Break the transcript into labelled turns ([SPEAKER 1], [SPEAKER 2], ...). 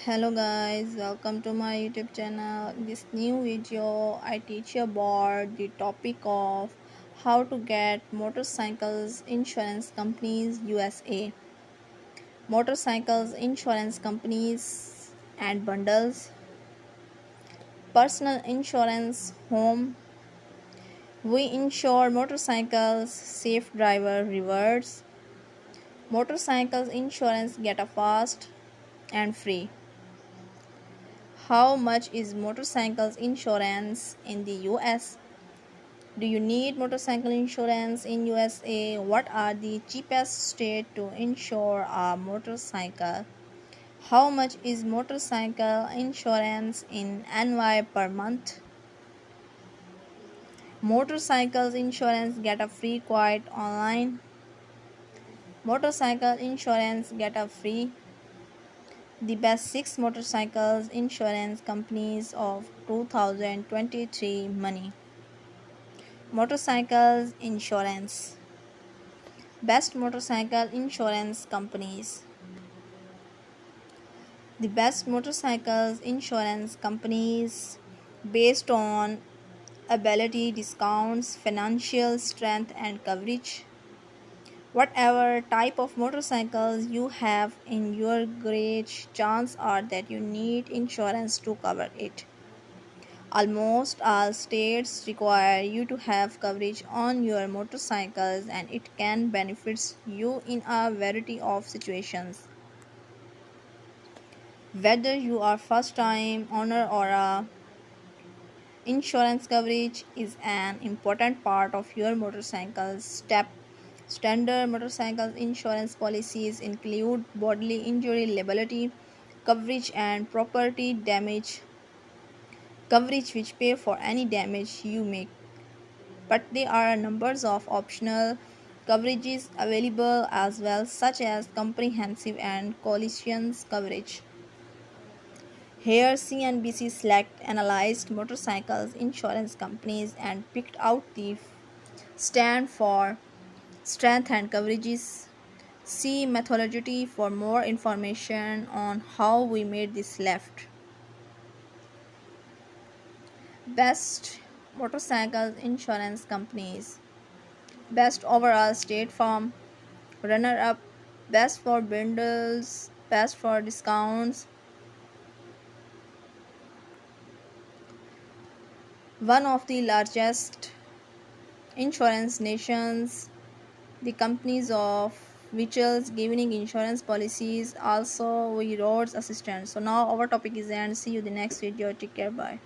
[SPEAKER 1] Hello guys, welcome to my YouTube channel. In this new video, I teach you about the topic of how to get motorcycles insurance companies USA, motorcycles insurance companies and bundles, personal insurance, home. We insure motorcycles, safe driver rewards, motorcycles insurance get a fast and free. How much is motorcycles insurance in the US? Do you need motorcycle insurance in USA? What are the cheapest state to insure a motorcycle? How much is motorcycle insurance in NY per month? Motorcycles insurance get a free quote online. Motorcycle insurance get a free. The best 6 motorcycles insurance companies of 2023 money. Motorcycles insurance. Best motorcycle insurance companies. The best motorcycles insurance companies based on ability, discounts, financial strength, and coverage. Whatever type of motorcycles you have in your garage, chances are that you need insurance to cover it. Almost all states require you to have coverage on your motorcycles, and it can benefit you in a variety of situations. Whether you are first time owner or a insurance coverage is an important part of your motorcycle step. Standard motorcycle insurance policies include bodily injury liability coverage and property damage coverage, which pay for any damage you make, but there are numbers of optional coverages available as well, such as comprehensive and collision coverage. Here CNBC Select analyzed motorcycles insurance companies and picked out the stand for strength and coverages. See methodology for more information on how we made this left. Best motorcycle insurance companies. Best overall State Farm. Runner up, best for bundles, best for discounts. One of the largest insurance nations, the companies of vehicles giving insurance policies, also we roads assistance. So now our topic is end. See you the next video. Take care. Bye.